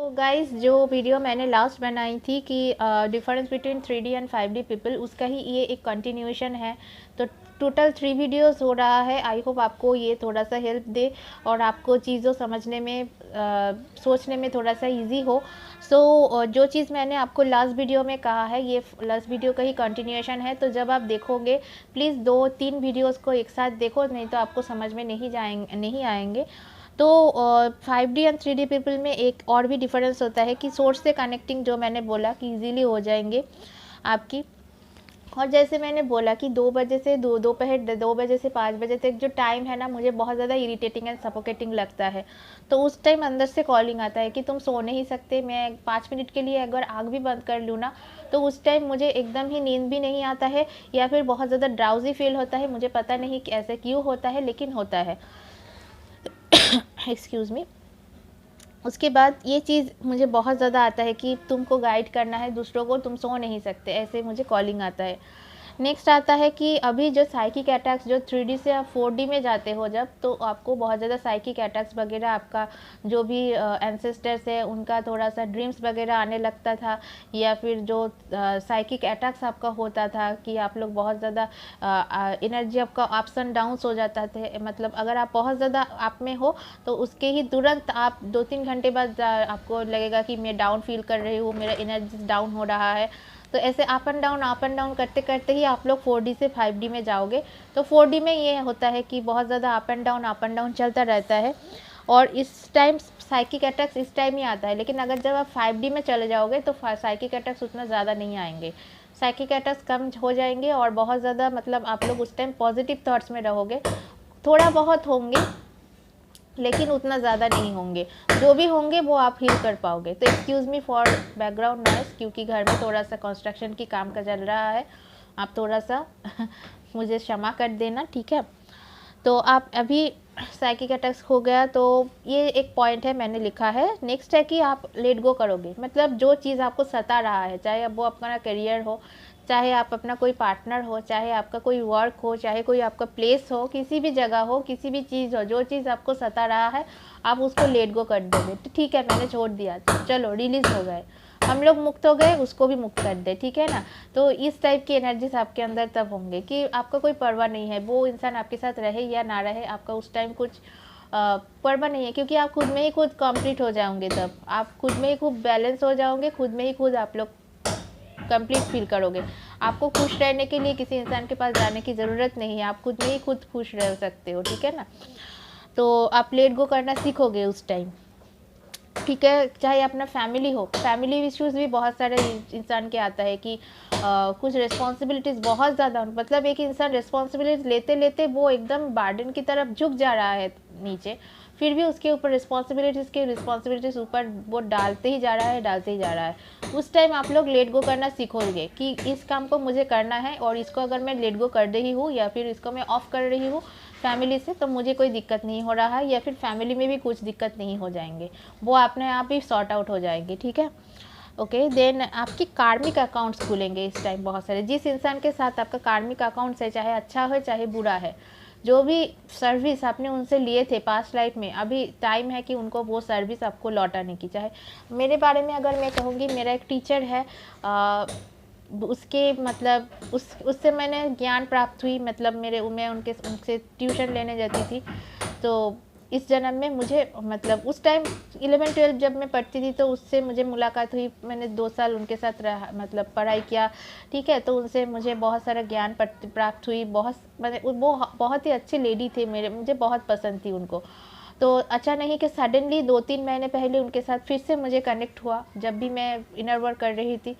तो गाइस जो वीडियो मैंने लास्ट बनाई थी कि difference between 3D and 5D people, उसका ही ये एक कंटिन्यूएशन है। तो टोटल 3 वीडियोस हो रहा है। आई होप आपको ये थोड़ा सा हेल्प दे और आपको चीज़ों समझने में सोचने में थोड़ा सा इजी हो। जो चीज़ मैंने आपको लास्ट वीडियो में कहा है, ये लास्ट वीडियो का ही कंटिन्यूएशन है। तो जब आप देखोगे प्लीज़ 2-3 वीडियोस को एक साथ देखो, नहीं तो आपको समझ में नहीं आएंगे। तो 5D एंड 3D पीपल में एक और भी डिफरेंस होता है कि सोर्स से कनेक्टिंग, जो मैंने बोला कि इजीली हो जाएंगे आपकी। और जैसे मैंने बोला कि 2 बजे से दोपहर 2 बजे से 5 बजे तक जो टाइम है ना, मुझे बहुत ज़्यादा इरिटेटिंग एंड सफोकेटिंग लगता है। तो उस टाइम अंदर से कॉलिंग आता है कि तुम सो नहीं सकते। मैं 5 मिनट के लिए अगर आँख भी बंद कर लूँ ना, तो उस टाइम मुझे एकदम ही नींद भी नहीं आता है, या फिर बहुत ज़्यादा ड्राउजी फील होता है। मुझे पता नहीं कि ऐसे क्यों होता है, लेकिन होता है। Excuse me. उसके बाद ये चीज़ मुझे बहुत ज़्यादा आता है कि तुमको गाइड करना है दूसरों को, तुम सो नहीं सकते, ऐसे मुझे कॉलिंग आता है। नेक्स्ट आता है कि अभी जो साइकिक अटैक्स, जो 3D से आप 4D में जाते हो जब, तो आपको बहुत ज़्यादा साइकिक अटैक्स वगैरह, आपका जो भी एंसेस्टर्स है उनका थोड़ा सा ड्रीम्स वगैरह आने लगता था, या फिर जो साइकिक अटैक्स आपका होता था कि आप लोग बहुत ज़्यादा एनर्जी आपका अप्स एंड डाउन्स हो जाता थे। मतलब अगर आप बहुत ज़्यादा आप में हो तो उसके ही तुरंत आप 2-3 घंटे बाद आपको लगेगा कि मैं डाउन फील कर रही हूँ, मेरा एनर्जी डाउन हो रहा है। तो ऐसे अप एंड डाउन करते करते ही आप लोग 4D से 5D में जाओगे। तो 4D में ये होता है कि बहुत ज़्यादा अप एंड डाउन चलता रहता है, और इस टाइम साइकिक अटैक्स इस टाइम ही आता है। लेकिन अगर जब आप 5D में चले जाओगे तो साइकिक अटैक्स उतना ज़्यादा नहीं आएंगे, साइकिक अटैक्स कम हो जाएंगे, और बहुत ज़्यादा मतलब आप लोग उस टाइम पॉजिटिव थॉट्स में रहोगे। थोड़ा बहुत होंगे लेकिन उतना ज़्यादा नहीं होंगे, जो भी होंगे वो आप हील कर पाओगे। तो excuse me for background noise, क्योंकि घर में थोड़ा सा कंस्ट्रक्शन की काम का चल रहा है। आप थोड़ा सा मुझे क्षमा कर देना, ठीक है। तो आप अभी साइकिक अटैक्स हो गया, तो ये एक पॉइंट है मैंने लिखा है। नेक्स्ट है कि आप लेट गो करोगे, मतलब जो चीज़ आपको सता रहा है, चाहे अब वो अपना करियर हो, चाहे आप अपना कोई पार्टनर हो, चाहे आपका कोई वर्क हो, चाहे कोई आपका प्लेस हो, किसी भी जगह हो, किसी भी चीज़ हो, जो चीज़ आपको सता रहा है आप उसको लेट गो कर दोगे। तो ठीक है, मैंने छोड़ दिया, चलो रिलीज़ हो गए, हम लोग मुक्त हो गए, उसको भी मुक्त कर दे, ठीक है ना। तो इस टाइप की एनर्जीज आपके अंदर तब होंगे कि आपका कोई परवाह नहीं है, वो इंसान आपके साथ रहे या ना रहे, आपका उस टाइम कुछ परवाह नहीं है, क्योंकि आप खुद में ही खुद कंप्लीट हो जाओगे। तब आप खुद में ही खूब बैलेंस हो जाओगे, खुद में ही खुद आप लोग कंप्लीट फील करोगे। आपको खुश रहने के लिए किसी इंसान के पास जाने की ज़रूरत नहीं है, आप खुद में ही खुद खुश रह सकते हो, ठीक है ना। तो आप लेट गो करना सीखोगे उस टाइम, ठीक है। चाहे अपना फैमिली हो, फैमिली इश्यूज़ भी बहुत सारे इंसान के आता है कि कुछ रिस्पॉन्सिबिलिटीज़ बहुत ज़्यादा, मतलब एक इंसान रिस्पॉन्सिबिलिटीज़ लेते लेते वो एकदम बार्डन की तरफ झुक जा रहा है नीचे, फिर भी उसके ऊपर रिस्पॉन्सिबिलिटीज़ ऊपर वो डालते ही जा रहा है। उस टाइम आप लोग लेट गो करना सीखोगे कि इस काम को मुझे करना है, और इसको अगर मैं लेट गो कर रही हूँ या फिर इसको मैं ऑफ कर रही हूँ फैमिली से, तो मुझे कोई दिक्कत नहीं हो रहा है, या फिर फैमिली में भी कुछ दिक्कत नहीं हो जाएंगे, वो अपने आप ही सॉर्ट आउट हो जाएंगे, ठीक है। ओके, देन आपकी कार्मिक अकाउंट्स खुलेंगे इस टाइम बहुत सारे। जिस इंसान के साथ आपका कार्मिक अकाउंट्स है, चाहे अच्छा हो चाहे बुरा है, जो भी सर्विस आपने उनसे लिए थे पास्ट लाइफ में, अभी टाइम है कि उनको वो सर्विस आपको लौटाने की। चाहे मेरे बारे में अगर मैं कहूँगी, मेरा एक टीचर है, उसके मतलब उससे मैंने ज्ञान प्राप्त हुई, मतलब मैं उनसे ट्यूशन लेने जाती थी। तो इस जन्म में मुझे मतलब उस टाइम 11-12 जब मैं पढ़ती थी, तो उससे मुझे मुलाकात हुई। मैंने 2 साल उनके साथ रहा, मतलब पढ़ाई किया, ठीक है। तो उनसे मुझे बहुत सारा ज्ञान प्राप्त हुई। बहुत वो बहुत ही अच्छी लेडी थे, मुझे बहुत पसंद थी उनको। तो अच्छा नहीं कि सडनली 2-3 महीने पहले उनके साथ फिर से मुझे कनेक्ट हुआ, जब भी मैं इनर वर्क कर रही थी,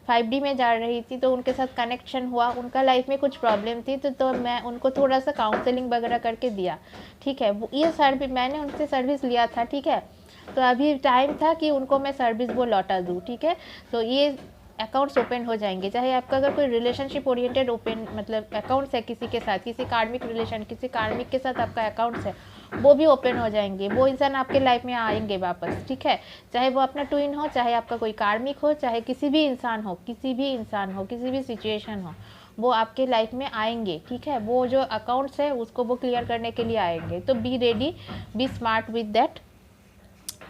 5D में जा रही थी, तो उनके साथ कनेक्शन हुआ। उनका लाइफ में कुछ प्रॉब्लम थी, तो मैं उनको थोड़ा सा काउंसलिंग वगैरह करके दिया, ठीक है। ये सर्विस मैंने उनसे सर्विस लिया था, ठीक है। तो अभी टाइम था कि उनको मैं सर्विस वो लौटा दूँ, ठीक है। तो ये अकाउंट्स ओपन हो जाएंगे। चाहे आपका अगर कोई रिलेशनशिप ओरिएंटेड ओपन मतलब अकाउंट्स है किसी के साथ, किसी कार्मिक रिलेशन, किसी कार्मिक के साथ आपका अकाउंट्स है, वो भी ओपन हो जाएंगे। वो इंसान आपके लाइफ में आएंगे वापस, ठीक है। चाहे वो अपना ट्विन हो, चाहे आपका कोई कार्मिक हो, चाहे किसी भी इंसान हो, किसी भी सिचुएशन हो, वो आपके लाइफ में आएंगे, ठीक है। वो जो अकाउंट्स है उसको वो क्लियर करने के लिए आएंगे। तो be ready, be smart with that,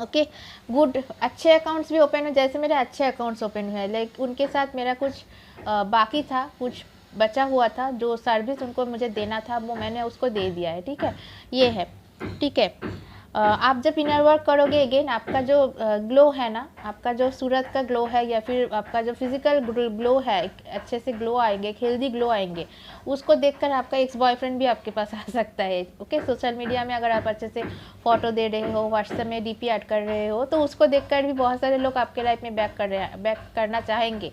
okay good, अच्छे अकाउंट्स भी ओपन हुए, जैसे मेरे अच्छे अकाउंट्स ओपन हुए, लाइक उनके साथ मेरा कुछ बाकी था, कुछ बचा हुआ था, जो सर्विस उनको मुझे देना था वो मैंने उसको दे दिया है, ठीक है, ये है, ठीक है। आप जब इनर वर्क करोगे अगेन आपका जो ग्लो है ना, आपका जो सूरत का ग्लो है या फिर आपका जो फिजिकल ग्लो है, अच्छे से ग्लो आएंगे, हेल्दी ग्लो आएंगे, उसको देखकर आपका एक्स बॉयफ्रेंड भी आपके पास आ सकता है। ओके, सोशल मीडिया में अगर आप अच्छे से फोटो दे रहे हो, व्हाट्सएप में डीपी ऐड कर रहे हो, तो उसको देखकर भी बहुत सारे लोग आपके लाइफ में बैक करना चाहेंगे।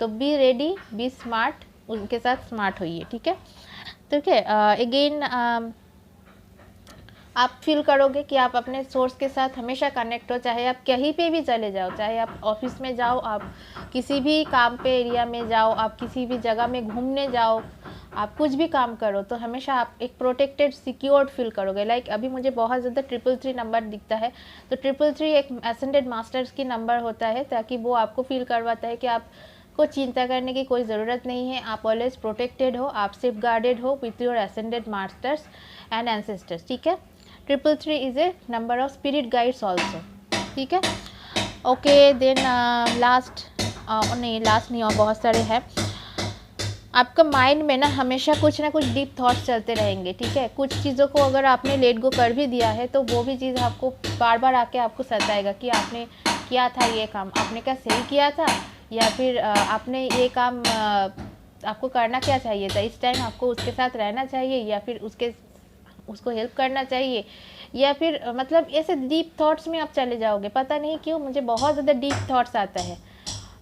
तो बी रेडी, बी स्मार्ट, उनके साथ स्मार्ट होइए, ठीक है। ठीक है, अगेन आप फील करोगे कि आप अपने सोर्स के साथ हमेशा कनेक्ट हो, चाहे आप कहीं पे भी चले जाओ, चाहे आप ऑफिस में जाओ, आप किसी भी काम पे एरिया में जाओ, आप किसी भी जगह में घूमने जाओ, आप कुछ भी काम करो, तो हमेशा आप एक प्रोटेक्टेड सिक्योर्ड फील करोगे। लाइक अभी मुझे बहुत ज़्यादा 333 नंबर दिखता है, तो 333 एक असेंडेड मास्टर्स की नंबर होता है, ताकि वो आपको फील करवाता है कि आप को चिंता करने की कोई ज़रूरत नहीं है, आप ऑलवेज प्रोटेक्टेड हो, आप सेफ गार्डेड हो with your ascended masters and ancestors, ठीक है। 333 is a number of spirit guides also, ठीक है। ओके देन लास्ट नहीं, और बहुत सारे हैं। आपका माइंड में ना हमेशा कुछ ना कुछ डीप थॉट्स चलते रहेंगे, ठीक है। कुछ चीज़ों को अगर आपने लेट गो कर भी दिया है, तो वो भी चीज़ आपको बार बार आके आपको सताएगा कि आपने किया था ये काम, आपने क्या सही किया था, या फिर आपने ये काम आपको करना क्या चाहिए था, इस टाइम आपको उसके साथ रहना चाहिए या फिर उसको हेल्प करना चाहिए, या फिर मतलब ऐसे डीप थॉट्स में आप चले जाओगे। पता नहीं क्यों मुझे बहुत ज़्यादा डीप थॉट्स आता है।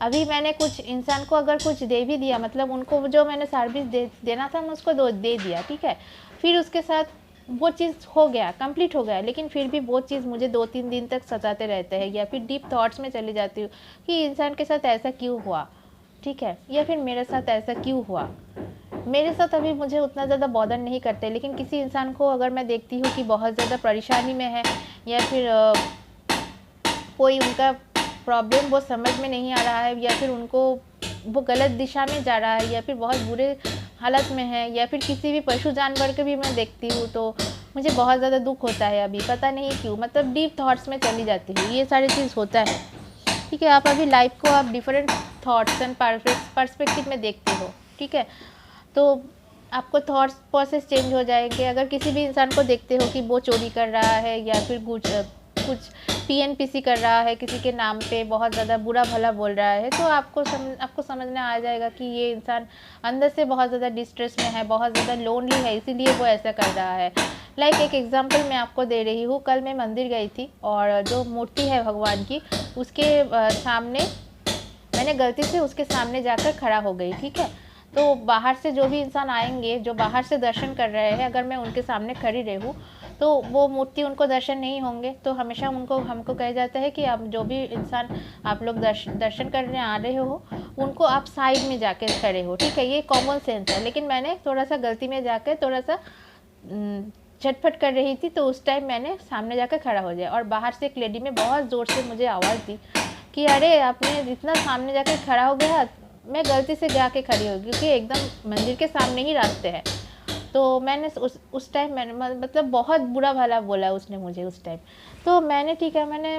अभी मैंने कुछ इंसान को अगर कुछ दे भी दिया, मतलब उनको जो मैंने सर्विस देना था मैं उसको दे दिया, ठीक है, फिर उसके साथ वो चीज़ हो गया, कंप्लीट हो गया, लेकिन फिर भी वो चीज़ मुझे 2-3 दिन तक सताते रहते हैं, या फिर डीप थॉट्स में चली जाती हूँ कि इंसान के साथ ऐसा क्यों हुआ, ठीक है, या फिर मेरे साथ ऐसा क्यों हुआ। मेरे साथ अभी मुझे उतना ज़्यादा बॉदर नहीं करते, लेकिन किसी इंसान को अगर मैं देखती हूँ कि बहुत ज़्यादा परेशानी में है, या फिर कोई उनका प्रॉब्लम वो समझ में नहीं आ रहा है, या फिर उनको वो गलत दिशा में जा रहा है, या फिर बहुत बुरे हालत में है, या फिर किसी भी पशु जानवर के भी मैं देखती हूँ, तो मुझे बहुत ज़्यादा दुख होता है अभी, पता नहीं क्यों, मतलब डीप थॉट्स में चली जाती हूँ, ये सारी चीज़ होता है, ठीक है। आप अभी लाइफ को आप डिफरेंट थॉट्स एंड पर्सपेक्टिव में देखते हो, ठीक है, तो आपको थॉट्स प्रोसेस चेंज हो जाएंगे। अगर किसी भी इंसान को देखते हो कि वो चोरी कर रहा है, या फिर कुछ पीएनपीसी कर रहा है किसी के नाम पे, बहुत ज़्यादा बुरा भला बोल रहा है, तो आपको समझना आ जाएगा कि ये इंसान अंदर से बहुत ज़्यादा डिस्ट्रेस में है, बहुत ज़्यादा लोनली है, इसीलिए वो ऐसा कर रहा है। लाइक एक एग्जांपल मैं आपको दे रही हूँ। कल मैं मंदिर गई थी, और जो मूर्ति है भगवान की, उसके सामने मैंने गलती से उसके सामने जाकर खड़ा हो गई, ठीक है। तो बाहर से जो भी इंसान आएंगे, जो बाहर से दर्शन कर रहे हैं, अगर मैं उनके सामने खड़ी रहूँ तो वो मूर्ति उनको दर्शन नहीं होंगे, तो हमेशा हमको कहा जाता है कि आप जो भी इंसान आप लोग दर्शन करने आ रहे हो, उनको आप साइड में जाके खड़े हो, ठीक है, ये कॉमन सेंस है। लेकिन मैंने थोड़ा सा गलती में जाकर थोड़ा सा झटपट कर रही थी, तो उस टाइम मैंने सामने जाकर खड़ा हो जाए, और बाहर से एक लेडी में बहुत ज़ोर से मुझे आवाज़ दी कि अरे आपने जितना सामने जाकर खड़ा हो गया, मैं गलती से जाके खड़ी हो, क्योंकि एकदम मंदिर के सामने ही रास्ते हैं। तो मैंने उस टाइम मैंने मतलब बहुत बुरा भला बोला उसने मुझे उस टाइम। तो मैंने ठीक है, मैंने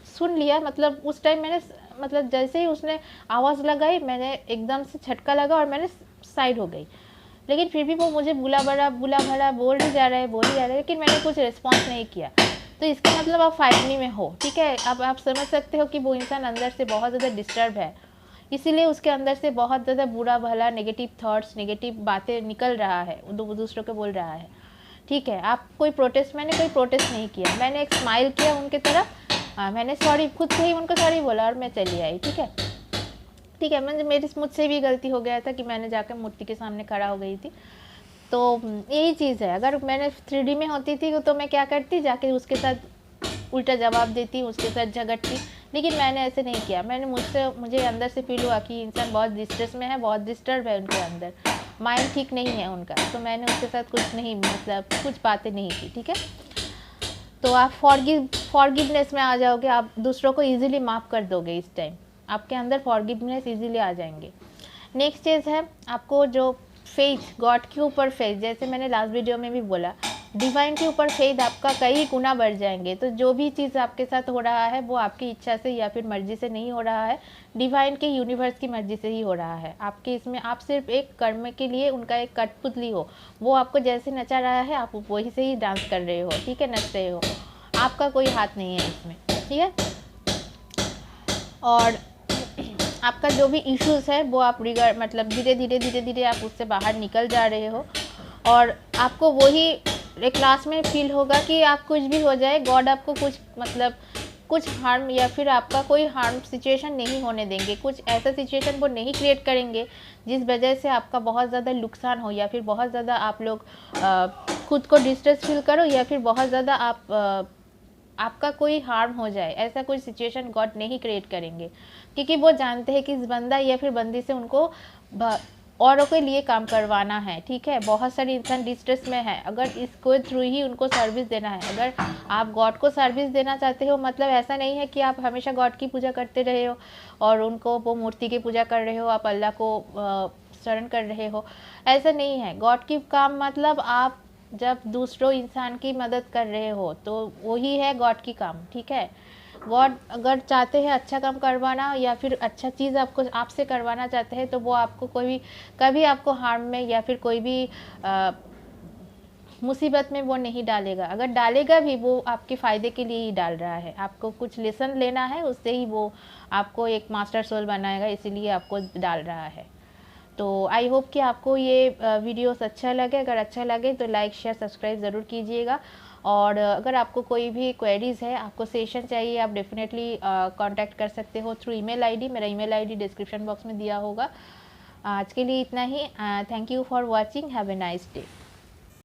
सुन लिया, मतलब उस टाइम मैंने मतलब जैसे ही उसने आवाज़ लगाई, मैंने एकदम से झटका लगा और मैंने साइड हो गई। लेकिन फिर भी वो मुझे बुला भला बोल ही जा रहा है, लेकिन मैंने कुछ रिस्पॉन्स नहीं किया। तो इसका मतलब आप फाइटनी में हो, ठीक है। अब आप समझ सकते हो कि वो इंसान अंदर से बहुत ज़्यादा डिस्टर्ब है, इसीलिए उसके अंदर से बहुत ज़्यादा बुरा भला नेगेटिव थॉट्स, नेगेटिव बातें निकल रहा है, दूसरों को बोल रहा है, ठीक है। मैंने कोई प्रोटेस्ट नहीं किया, मैंने एक स्माइल किया उनके तरफ, मैंने सॉरी खुद से ही उनको सॉरी बोला, और मैं चली आई, ठीक है, ठीक है। मुझसे भी गलती हो गया था कि मैंने जाकर मूर्ति के सामने खड़ा हो गई थी। तो यही चीज़ है, अगर मैंने 3D में होती थी तो मैं क्या करती, जाके उसके साथ उल्टा जवाब देती, उसके साथ झगड़ती, लेकिन मैंने ऐसे नहीं किया। मुझे अंदर से फील हुआ कि इंसान बहुत डिस्ट्रेस में है, बहुत डिस्टर्ब है, उनके अंदर माइंड ठीक नहीं है उनका, तो मैंने उसके साथ कुछ बातें नहीं की, ठीक है। तो आप फॉरगिवनेस में आ जाओगे, आप दूसरों को ईजिली माफ़ कर दोगे, इस टाइम आपके अंदर फॉरगिवनेस ईजिली आ जाएंगे। नेक्स्ट चीज़ है आपको जो फेथ, गॉड के ऊपर फेथ, जैसे मैंने लास्ट वीडियो में भी बोला, डिवाइन के ऊपर फेथ आपका कई गुना बढ़ जाएंगे। तो जो भी चीज़ आपके साथ हो रहा है वो आपकी इच्छा से या फिर मर्जी से नहीं हो रहा है, डिवाइन के यूनिवर्स की मर्जी से ही हो रहा है। आपके इसमें आप सिर्फ एक कर्म के लिए उनका एक कठपुतली हो, वो आपको जैसे नचा रहा है आप वही से ही डांस कर रहे हो, ठीक है, नच रहे हो, आपका कोई हाथ नहीं है इसमें, ठीक है। और आपका जो भी इश्यूज़ है वो आप मतलब धीरे धीरे आप उससे बाहर निकल जा रहे हो। और आपको वही एक लास्ट में फील होगा कि आप कुछ भी हो जाए, गॉड आपको कुछ मतलब कुछ हार्म या फिर आपका कोई हार्म सिचुएशन नहीं होने देंगे। कुछ ऐसा सिचुएशन वो नहीं क्रिएट करेंगे जिस वजह से आपका बहुत ज़्यादा नुकसान हो या फिर बहुत ज़्यादा आप लोग खुद को डिस्ट्रेस फील करो या फिर बहुत ज़्यादा आपका कोई हार्म हो जाए। ऐसा कोई सिचुएशन गॉड नहीं क्रिएट करेंगे, क्योंकि वो जानते हैं कि इस बंदा या फिर बंदी से उनको औरों के लिए काम करवाना है, ठीक है। बहुत सारे इंसान डिस्ट्रेस में है, अगर इसको थ्रू ही उनको सर्विस देना है। अगर आप गॉड को सर्विस देना चाहते हो, मतलब ऐसा नहीं है कि आप हमेशा गॉड की पूजा करते रहे हो और उनको वो मूर्ति की पूजा कर रहे हो, आप अल्लाह को शरण कर रहे हो, ऐसा नहीं है। गॉड की काम मतलब आप जब दूसरों इंसान की मदद कर रहे हो तो वही है गॉड की काम, ठीक है। गॉड अगर चाहते हैं अच्छा काम करवाना या फिर अच्छा चीज़ आपको आपसे करवाना चाहते हैं तो वो आपको कभी आपको हार्म में या फिर कोई भी मुसीबत में वो नहीं डालेगा। अगर डालेगा भी वो आपके फ़ायदे के लिए ही डाल रहा है, आपको कुछ लेसन लेना है उससे ही वो आपको एक मास्टर सोल बनाएगा, इसीलिए आपको डाल रहा है। तो आई होप कि आपको ये वीडियोस अच्छा लगे। अगर अच्छा लगे तो लाइक शेयर सब्सक्राइब ज़रूर कीजिएगा। और अगर आपको कोई भी क्वेरीज़ है, आपको सेशन चाहिए, आप डेफिनेटली कांटेक्ट कर सकते हो थ्रू ईमेल आईडी। मेरा ईमेल आईडी डिस्क्रिप्शन बॉक्स में दिया होगा। आज के लिए इतना ही। Thank you for watching. Have a nice day.